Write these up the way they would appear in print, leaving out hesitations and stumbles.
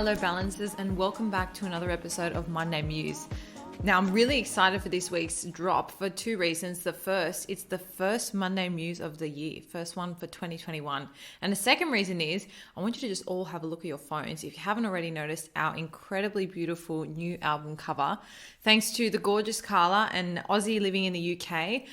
Hello Balancers, and welcome back to another episode of Monday Muse. Now, I'm really excited for this week's drop for two reasons. The first, it's the first Monday Muse of the year, first one for 2021. And the second reason is I want you to just all have a look at your phones. If you haven't already noticed our incredibly beautiful new album cover, thanks to the gorgeous Carla, an Aussie living in the UK.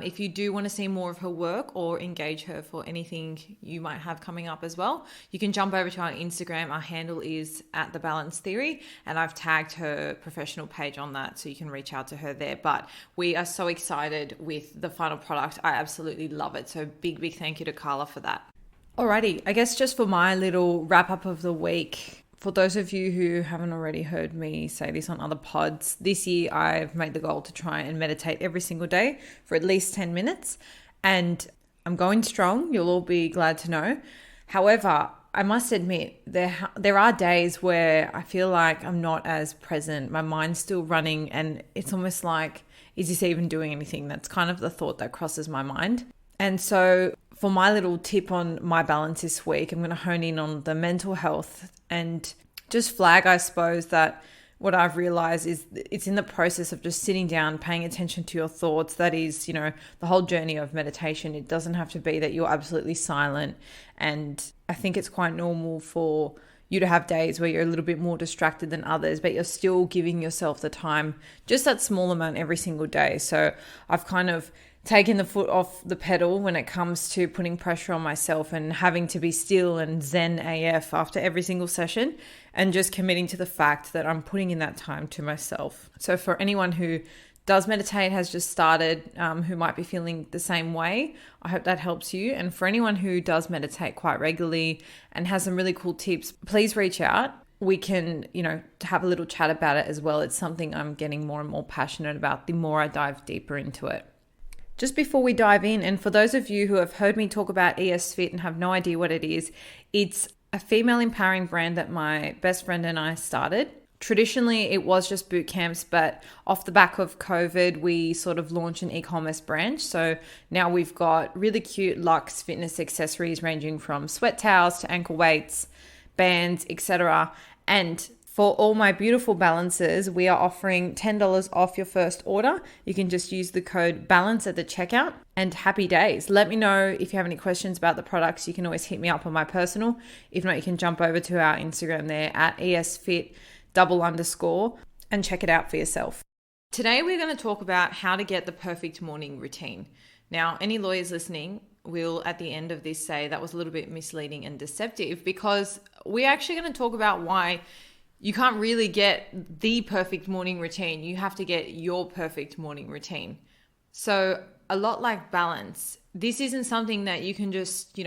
If you do want to see more of her work or engage her for anything you might have coming up as well, you can jump over to our Instagram. Our handle is @TheBalanceTheory, and I've tagged her professional page on that, so you can reach out to her there. But we are so excited with the final product. I absolutely love it. So big thank you to Carla for that. Alrighty, I guess just for my little wrap up of the week, for those of you who haven't already heard me say this on other pods, this year I've made the goal to try and meditate every single day for at least 10 minutes. And I'm going strong, you'll all be glad to know. However, I must admit, there are days where I feel like I'm not as present. My mind's still running and it's almost like, is this even doing anything? That's kind of the thought that crosses my mind. And so for my little tip on my balance this week, I'm going to hone in on the mental health and just flag, I suppose, that what I've realized is it's in the process of just sitting down, paying attention to your thoughts. That is, the whole journey of meditation. It doesn't have to be that you're absolutely silent. And I think it's quite normal for you to have days where you're a little bit more distracted than others, but you're still giving yourself the time, just that small amount every single day. So I've kind of taken the foot off the pedal when it comes to putting pressure on myself and having to be still and zen AF after every single session, and just committing to the fact that I'm putting in that time to myself. So for anyone who does meditate, has just started, who might be feeling the same way, I hope that helps you. And for anyone who does meditate quite regularly and has some really cool tips, please reach out. We can, have a little chat about it as well. It's something I'm getting more and more passionate about the more I dive deeper into it. Just before we dive in, and for those of you who have heard me talk about ESFit and have no idea what it is, it's a female empowering brand that my best friend and I started. Traditionally, it was just boot camps, but off the back of COVID, we sort of launched an e-commerce branch. So now we've got really cute luxe fitness accessories ranging from sweat towels to ankle weights, bands, etc. And for all my beautiful balancers, we are offering $10 off your first order. You can just use the code BALANCE at the checkout, and happy days. Let me know if you have any questions about the products. You can always hit me up on my personal. If not, you can jump over to our Instagram there @ESFit__ and check it out for yourself. Today, we're going to talk about how to get the perfect morning routine. Now, any lawyers listening will at the end of this say that was a little bit misleading and deceptive, because we're actually going to talk about why you can't really get the perfect morning routine. You have to get your perfect morning routine. So a lot like balance, this isn't something that you can just,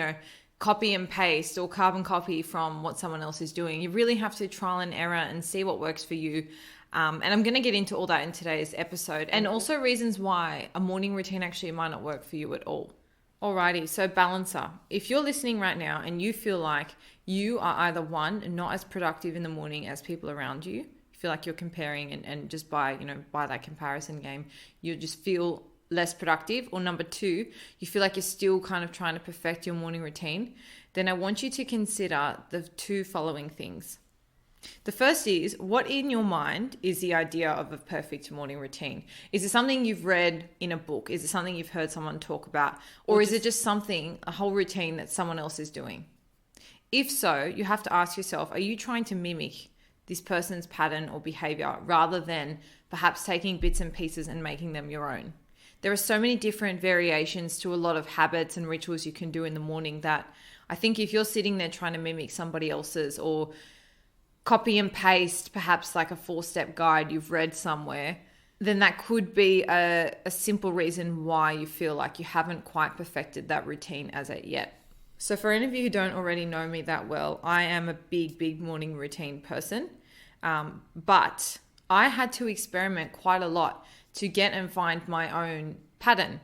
copy and paste or carbon copy from what someone else is doing. You really have to trial and error and see what works for you. And I'm going to get into all that in today's episode, and also reasons why a morning routine actually might not work for you at all. Alrighty, so balancer, if you're listening right now and you feel like you are either one, not as productive in the morning as people around you, feel like you're comparing and just by that comparison game, you just feel less productive, or number two, you feel like you're still kind of trying to perfect your morning routine, then I want you to consider the two following things. The first is, what in your mind is the idea of a perfect morning routine? Is it something you've read in a book? Is it something you've heard someone talk about? Or is it just something, a whole routine that someone else is doing? If so, you have to ask yourself, are you trying to mimic this person's pattern or behavior rather than perhaps taking bits and pieces and making them your own? There are so many different variations to a lot of habits and rituals you can do in the morning that I think if you're sitting there trying to mimic somebody else's or copy and paste perhaps like a 4-step guide you've read somewhere, then that could be a simple reason why you feel like you haven't quite perfected that routine as of yet. So for any of you who don't already know me that well, I am a big morning routine person, but I had to experiment quite a lot to get and find my own pattern.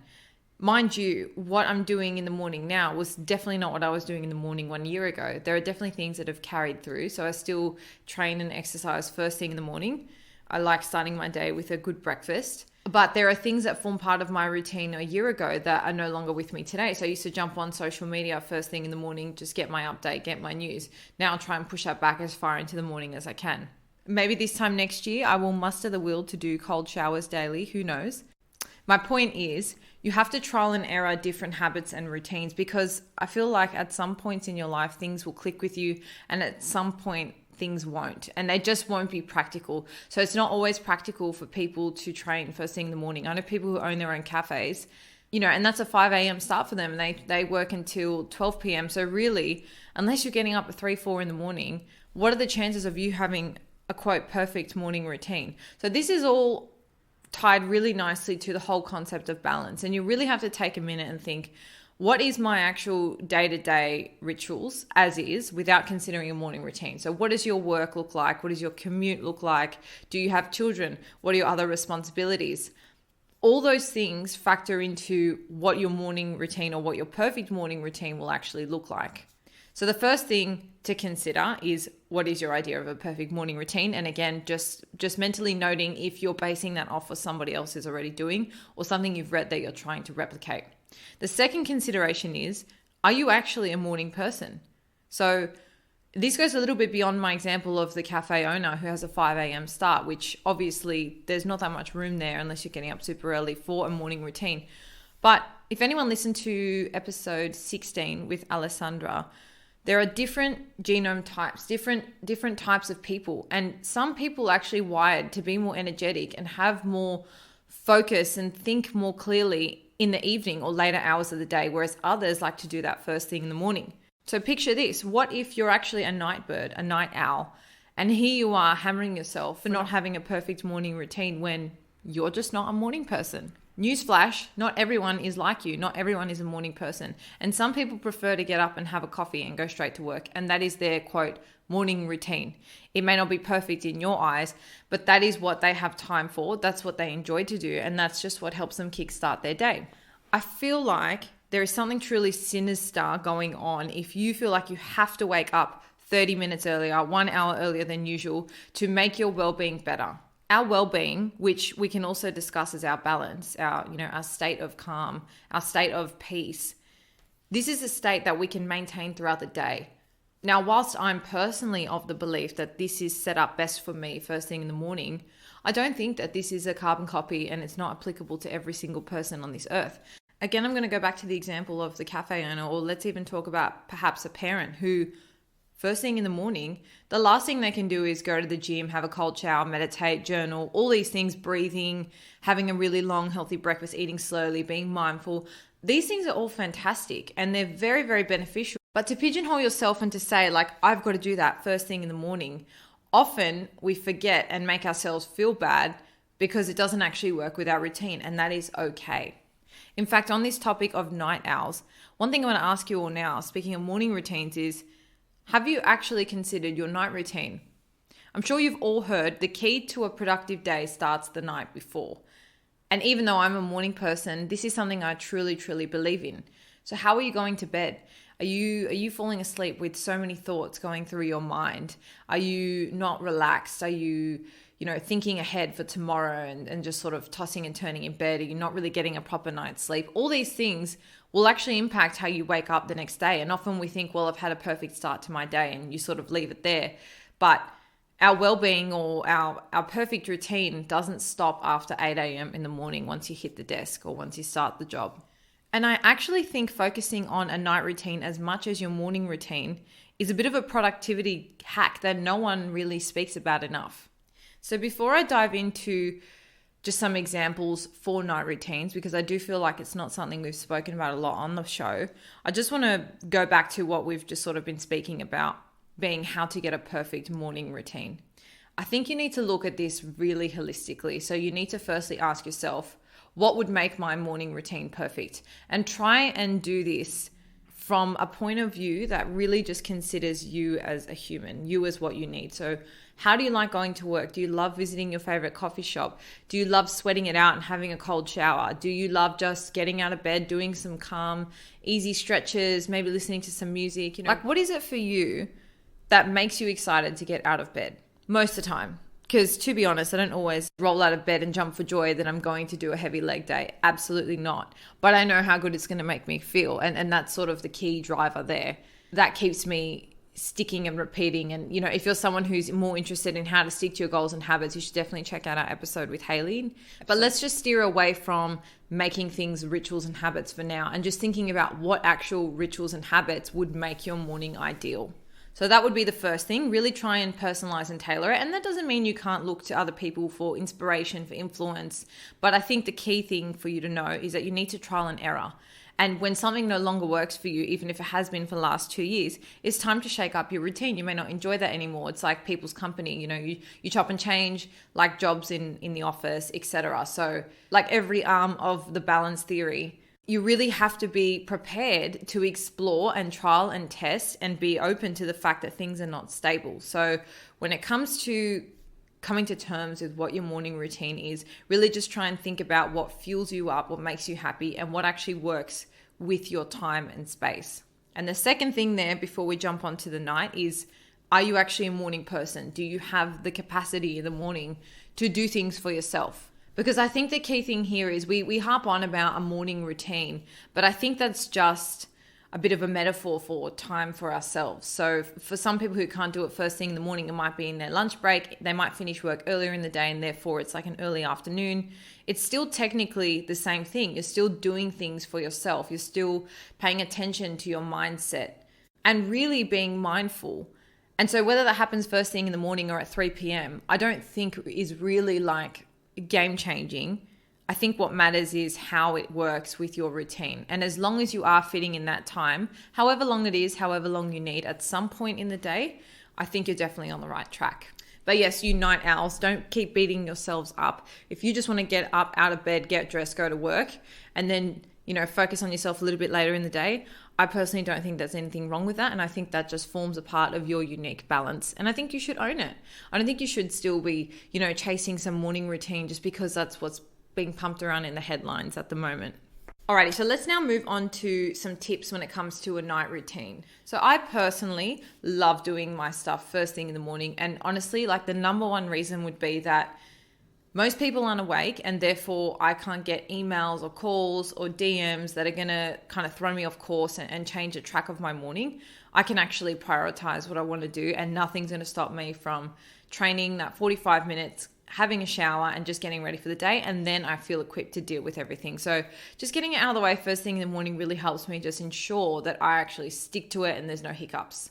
Mind you, what I'm doing in the morning now was definitely not what I was doing in the morning 1 year ago. There are definitely things that have carried through. So I still train and exercise first thing in the morning. I like starting my day with a good breakfast. But there are things that form part of my routine a year ago that are no longer with me today. So I used to jump on social media first thing in the morning, just get my update, get my news. Now I'll try and push that back as far into the morning as I can. Maybe this time next year, I will muster the will to do cold showers daily. Who knows? My point is, you have to trial and error different habits and routines, because I feel like at some points in your life, things will click with you, and at some point, things won't, and they just won't be practical. So it's not always practical for people to train first thing in the morning. I know people who own their own cafes, and that's a 5 a.m. start for them, and they work until 12 p.m. So really, unless you're getting up at 3, 4 in the morning, what are the chances of you having a quote perfect morning routine? So this is all tied really nicely to the whole concept of balance. And you really have to take a minute and think, what is my actual day-to-day rituals as is, without considering a morning routine? So what does your work look like? What does your commute look like? Do you have children? What are your other responsibilities? All those things factor into what your morning routine, or what your perfect morning routine, will actually look like. So the first thing to consider is, what is your idea of a perfect morning routine? And again, just mentally noting if you're basing that off what somebody else is already doing, or something you've read that you're trying to replicate. The second consideration is, are you actually a morning person? So this goes a little bit beyond my example of the cafe owner who has a 5 a.m. start, which obviously there's not that much room there unless you're getting up super early for a morning routine. But if anyone listened to episode 16 with Alessandra, there are different genome types, different types of people. And some people are actually wired to be more energetic and have more focus and think more clearly in the evening or later hours of the day, whereas others like to do that first thing in the morning. So picture this. What if you're actually a night bird, a night owl, and here you are hammering yourself for not having a perfect morning routine when you're just not a morning person? Newsflash, not everyone is like you. Not everyone is a morning person. And some people prefer to get up and have a coffee and go straight to work. And that is their, quote, morning routine. It may not be perfect in your eyes, but that is what they have time for. That's what they enjoy to do. And that's just what helps them kickstart their day. I feel like there is something truly sinister going on if you feel like you have to wake up 30 minutes earlier, 1 hour earlier than usual to make your well-being better. Our well-being, which we can also discuss as our balance, our state of calm, our state of peace. This is a state that we can maintain throughout the day. Now, whilst I'm personally of the belief that this is set up best for me first thing in the morning, I don't think that this is a carbon copy and it's not applicable to every single person on this earth. Again, I'm going to go back to the example of the cafe owner, or let's even talk about perhaps a parent who first thing in the morning, the last thing they can do is go to the gym, have a cold shower, meditate, journal, all these things, breathing, having a really long, healthy breakfast, eating slowly, being mindful. These things are all fantastic and they're very, very beneficial. But to pigeonhole yourself and to say, like, I've got to do that first thing in the morning, often we forget and make ourselves feel bad because it doesn't actually work with our routine, and that is okay. In fact, on this topic of night owls, one thing I want to ask you all now, speaking of morning routines, is, have you actually considered your night routine? I'm sure you've all heard the key to a productive day starts the night before. And even though I'm a morning person, this is something I truly, truly believe in. So how are you going to bed? Are you falling asleep with so many thoughts going through your mind? Are you not relaxed? Are you thinking ahead for tomorrow and just sort of tossing and turning in bed? Are you not really getting a proper night's sleep? All these things will actually impact how you wake up the next day. And often we think, well, I've had a perfect start to my day, and you sort of leave it there. But our well-being or our perfect routine doesn't stop after 8 a.m. in the morning once you hit the desk or once you start the job. And I actually think focusing on a night routine as much as your morning routine is a bit of a productivity hack that no one really speaks about enough. So before I dive into just some examples for night routines, because I do feel like it's not something we've spoken about a lot on the show, I just want to go back to what we've just sort of been speaking about, being how to get a perfect morning routine. I think you need to look at this really holistically. So you need to firstly ask yourself, what would make my morning routine perfect? And try and do this from a point of view that really just considers you as a human, you as what you need. So how do you like going to work? Do you love visiting your favorite coffee shop? Do you love sweating it out and having a cold shower? Do you love just getting out of bed, doing some calm, easy stretches, maybe listening to some music? Like, what is it for you that makes you excited to get out of bed most of the time? Because to be honest, I don't always roll out of bed and jump for joy that I'm going to do a heavy leg day. Absolutely not. But I know how good it's going to make me feel. And that's sort of the key driver there. That keeps me sticking and repeating. And, you know, if you're someone who's more interested in how to stick to your goals and habits, you should definitely check out our episode with Haylene. But let's just steer away from making things rituals and habits for now and just thinking about what actual rituals and habits would make your morning ideal. So that would be the first thing, really try and personalize and tailor it. And that doesn't mean you can't look to other people for inspiration, for influence. But I think the key thing for you to know is that you need to trial and error. And when something no longer works for you, even if it has been for the last 2 years, it's time to shake up your routine. You may not enjoy that anymore. It's like people's company, you know, you chop and change, like jobs in the office, etc. So like every arm of the balance theory, you really have to be prepared to explore and trial and test and be open to the fact that things are not stable. So when it comes to coming to terms with what your morning routine is, really just try and think about what fuels you up, what makes you happy, and what actually works with your time and space. And the second thing there before we jump onto the night is, are you actually a morning person? Do you have the capacity in the morning to do things for yourself? Because I think the key thing here is we harp on about a morning routine, but I think that's just a bit of a metaphor for time for ourselves. So for some people who can't do it first thing in the morning, it might be in their lunch break. They might finish work earlier in the day and therefore it's like an early afternoon. It's still technically the same thing. You're still doing things for yourself. You're still paying attention to your mindset and really being mindful. And so whether that happens first thing in the morning or at 3 p.m., I don't think is really like game changing. I think what matters is how it works with your routine. And as long as you are fitting in that time, however long it is, however long you need at some point in the day, I think you're definitely on the right track. But yes, you night owls, don't keep beating yourselves up. If you just want to get up out of bed, get dressed, go to work, and then, you know, focus on yourself a little bit later in the day, I personally don't think there's anything wrong with that. And I think that just forms a part of your unique balance. And I think you should own it. I don't think you should still be, you know, chasing some morning routine just because that's what's being pumped around in the headlines at the moment. Alrighty, so let's now move on to some tips when it comes to a night routine. So I personally love doing my stuff first thing in the morning. And honestly, like the number one reason would be that most people aren't awake and therefore I can't get emails or calls or DMs that are going to kind of throw me off course and change the track of my morning. I can actually prioritize what I want to do and nothing's going to stop me from training that 45 minutes, having a shower and just getting ready for the day. And then I feel equipped to deal with everything. So just getting it out of the way first thing in the morning really helps me just ensure that I actually stick to it and there's no hiccups.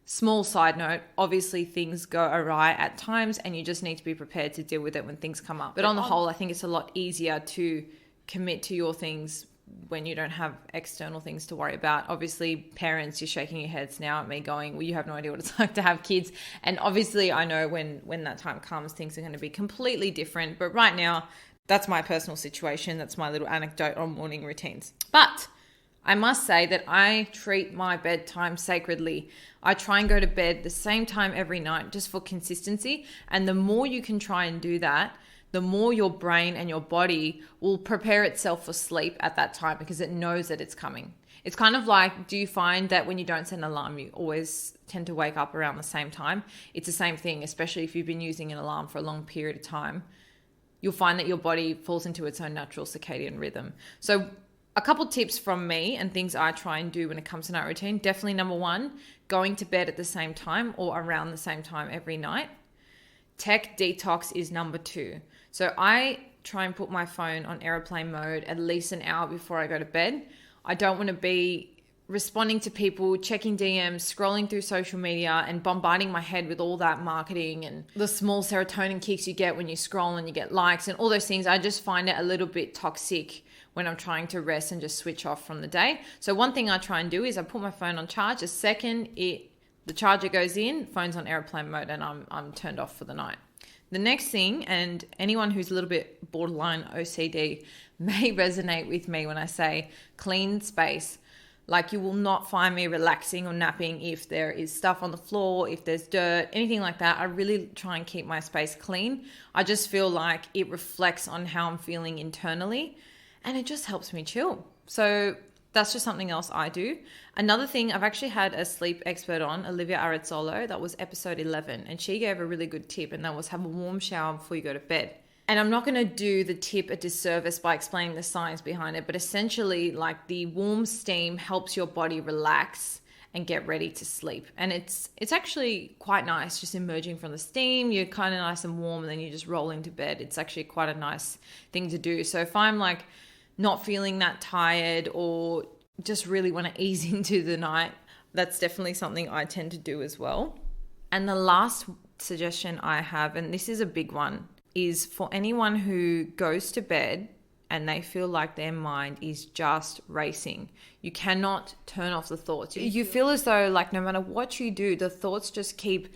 Small side note, obviously things go awry at times and you just need to be prepared to deal with it when things come up. But on the whole, I think it's a lot easier to commit to your things when you don't have external things to worry about. Obviously, parents, you're shaking your heads now at me going, well, you have no idea what it's like to have kids. And obviously, I know when that time comes, things are going to be completely different. But right now, that's my personal situation. That's my little anecdote on morning routines. But I must say that I treat my bedtime sacredly. I try and go to bed the same time every night just for consistency. And the more you can try and do that, the more your brain and your body will prepare itself for sleep at that time because it knows that it's coming. It's kind of like, do you find that when you don't set an alarm, you always tend to wake up around the same time? It's the same thing, especially if you've been using an alarm for a long period of time. You'll find that your body falls into its own natural circadian rhythm. So a couple tips from me and things I try and do when it comes to night routine. Definitely number one, going to bed at the same time or around the same time every night. Tech detox is number two. So I try and put my phone on airplane mode at least an hour before I go to bed. I don't want to be responding to people, checking DMs, scrolling through social media and bombarding my head with all that marketing and the small serotonin kicks you get when you scroll and you get likes and all those things. I just find it a little bit toxic when I'm trying to rest and just switch off from the day. So one thing I try and do is I put my phone on charge. The second the charger goes in, phone's on airplane mode and I'm turned off for the night. The next thing, and anyone who's a little bit borderline OCD may resonate with me when I say clean space. Like you will not find me relaxing or napping if there is stuff on the floor, if there's dirt, anything like that. I really try and keep my space clean. I just feel like it reflects on how I'm feeling internally and it just helps me chill. So That's just something else I do. Another thing, I've actually had a sleep expert on, Olivia Arizzolo. That was episode 11. And she gave a really good tip, and that was have a warm shower before you go to bed. And I'm not going to do the tip a disservice by explaining the science behind it, but essentially like the warm steam helps your body relax and get ready to sleep. And it's actually quite nice just emerging from the steam. You're kind of nice and warm, and then you just roll into bed. It's actually quite a nice thing to do. So if I'm like not feeling that tired or just really want to ease into the night, that's definitely something I tend to do as well. And the last suggestion I have, and this is a big one, is for anyone who goes to bed and they feel like their mind is just racing. You cannot turn off the thoughts. You feel as though like no matter what you do, the thoughts just keep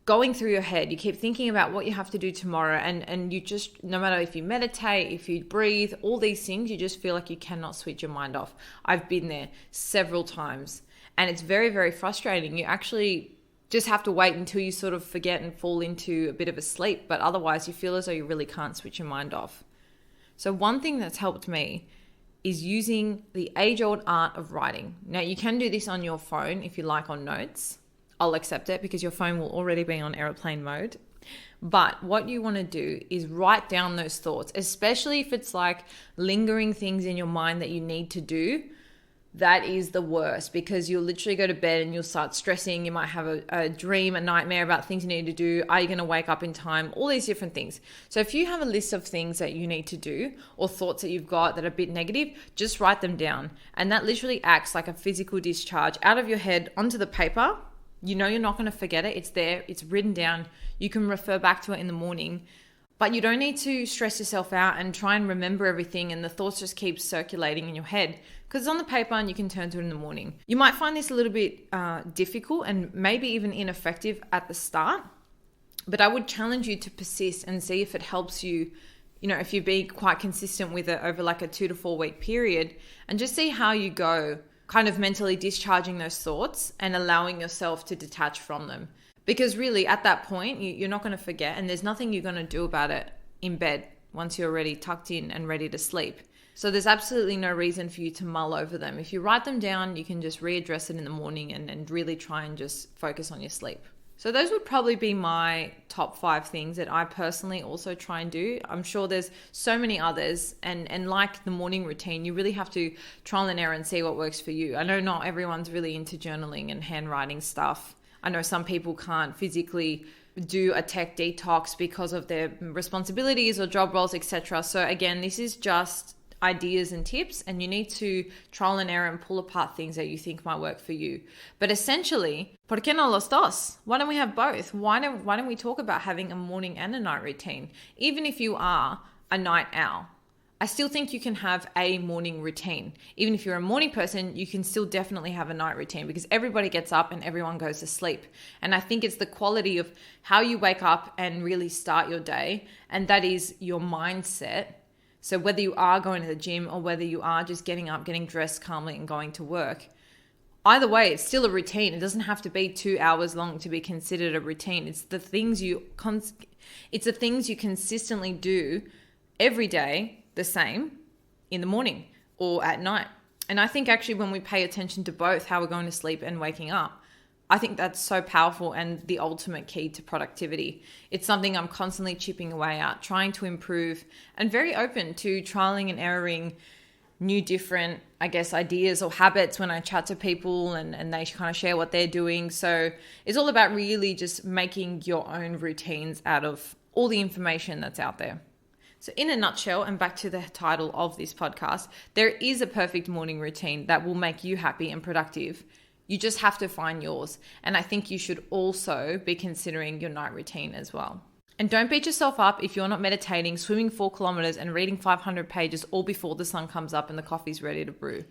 going through your head. You keep thinking about what you have to do tomorrow, and you just, no matter if you meditate, if you breathe, all these things, you just feel like you cannot switch your mind off. I've been there several times, and it's very, very frustrating. You actually just have to wait until you sort of forget and fall into a bit of a sleep, but otherwise you feel as though you really can't switch your mind off. So one thing that's helped me is using the age-old art of writing. Now, you can do this on your phone if you like, on notes. I'll accept it because your phone will already be on airplane mode. But what you want to do is write down those thoughts, especially if it's like lingering things in your mind that you need to do. That is the worst, because you'll literally go to bed and you'll start stressing. You might have a dream, a nightmare about things you need to do. Are you going to wake up in time? All these different things. So if you have a list of things that you need to do or thoughts that you've got that are a bit negative, just write them down. And that literally acts like a physical discharge out of your head onto the paper. You know you're not going to forget it. It's there. It's written down. You can refer back to it in the morning. But you don't need to stress yourself out and try and remember everything and the thoughts just keep circulating in your head, because it's on the paper and you can turn to it in the morning. You might find this a little bit difficult and maybe even ineffective at the start, but I would challenge you to persist and see if it helps you, if you be quite consistent with it over like a 2 to 4 week period, and just see how you go, kind of mentally discharging those thoughts and allowing yourself to detach from them. Because really at that point, you're not going to forget, and there's nothing you're going to do about it in bed once you're already tucked in and ready to sleep. So there's absolutely no reason for you to mull over them. If you write them down, you can just readdress it in the morning and really try and just focus on your sleep. So those would probably be my top 5 things that I personally also try and do. I'm sure there's so many others, and like the morning routine, you really have to trial and error and see what works for you. I know not everyone's really into journaling and handwriting stuff. I know some people can't physically do a tech detox because of their responsibilities or job roles, etc. So again, this is just ideas and tips, and you need to trial and error and pull apart things that you think might work for you. But essentially, ¿por qué no los dos? Why don't we have both? Why don't we talk about having a morning and a night routine? Even if you are a night owl, I still think you can have a morning routine. Even if you're a morning person, you can still definitely have a night routine, because everybody gets up and everyone goes to sleep. And I think it's the quality of how you wake up and really start your day, and that is your mindset. So whether you are going to the gym or whether you are just getting up, getting dressed calmly and going to work, either way, it's still a routine. It doesn't have to be 2 hours long to be considered a routine. It's the things you consistently do every day, the same in the morning or at night. And I think actually when we pay attention to both, how we're going to sleep and waking up, I think that's so powerful and the ultimate key to productivity. It's something I'm constantly chipping away at, trying to improve, and very open to trialing and erroring new different, ideas or habits when I chat to people and they kind of share what they're doing. So it's all about really just making your own routines out of all the information that's out there. So in a nutshell, and back to the title of this podcast, there is a perfect morning routine that will make you happy and productive. You just have to find yours. And I think you should also be considering your night routine as well. And don't beat yourself up if you're not meditating, swimming 4 kilometers and reading 500 pages all before the sun comes up and the coffee's ready to brew.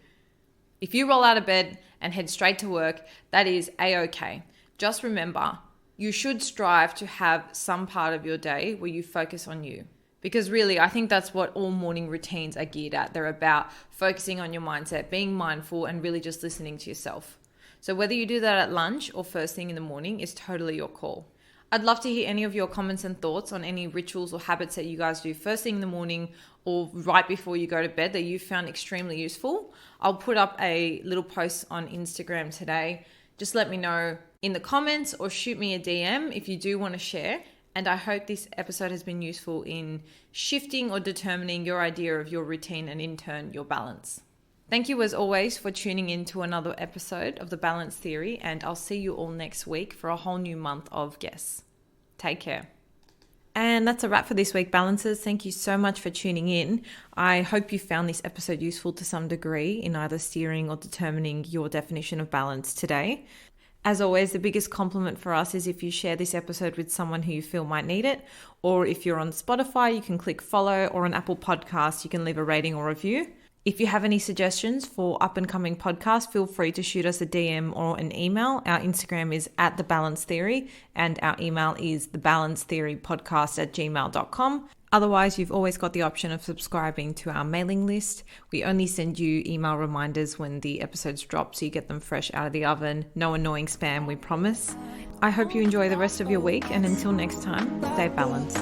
If you roll out of bed and head straight to work, that is a-okay. Just remember, you should strive to have some part of your day where you focus on you. Because really, I think that's what all morning routines are geared at. They're about focusing on your mindset, being mindful, and really just listening to yourself. So whether you do that at lunch or first thing in the morning is totally your call. I'd love to hear any of your comments and thoughts on any rituals or habits that you guys do first thing in the morning or right before you go to bed that you found extremely useful. I'll put up a little post on Instagram today. Just let me know in the comments or shoot me a DM if you do want to share. And I hope this episode has been useful in shifting or determining your idea of your routine and in turn your balance. Thank you as always for tuning in to another episode of The Balance Theory, and I'll see you all next week for a whole new month of guests. Take care. And that's a wrap for this week, Balancers. Thank you so much for tuning in. I hope you found this episode useful to some degree in either steering or determining your definition of balance today. As always, the biggest compliment for us is if you share this episode with someone who you feel might need it, or if you're on Spotify, you can click follow, or on Apple Podcasts, you can leave a rating or review. If you have any suggestions for up and coming podcasts, feel free to shoot us a DM or an email. Our Instagram is @TheBalanceTheory and our email is thebalancetheorypodcast@gmail.com. Otherwise, you've always got the option of subscribing to our mailing list. We only send you email reminders when the episodes drop so you get them fresh out of the oven. No annoying spam, we promise. I hope you enjoy the rest of your week, and until next time, stay balanced.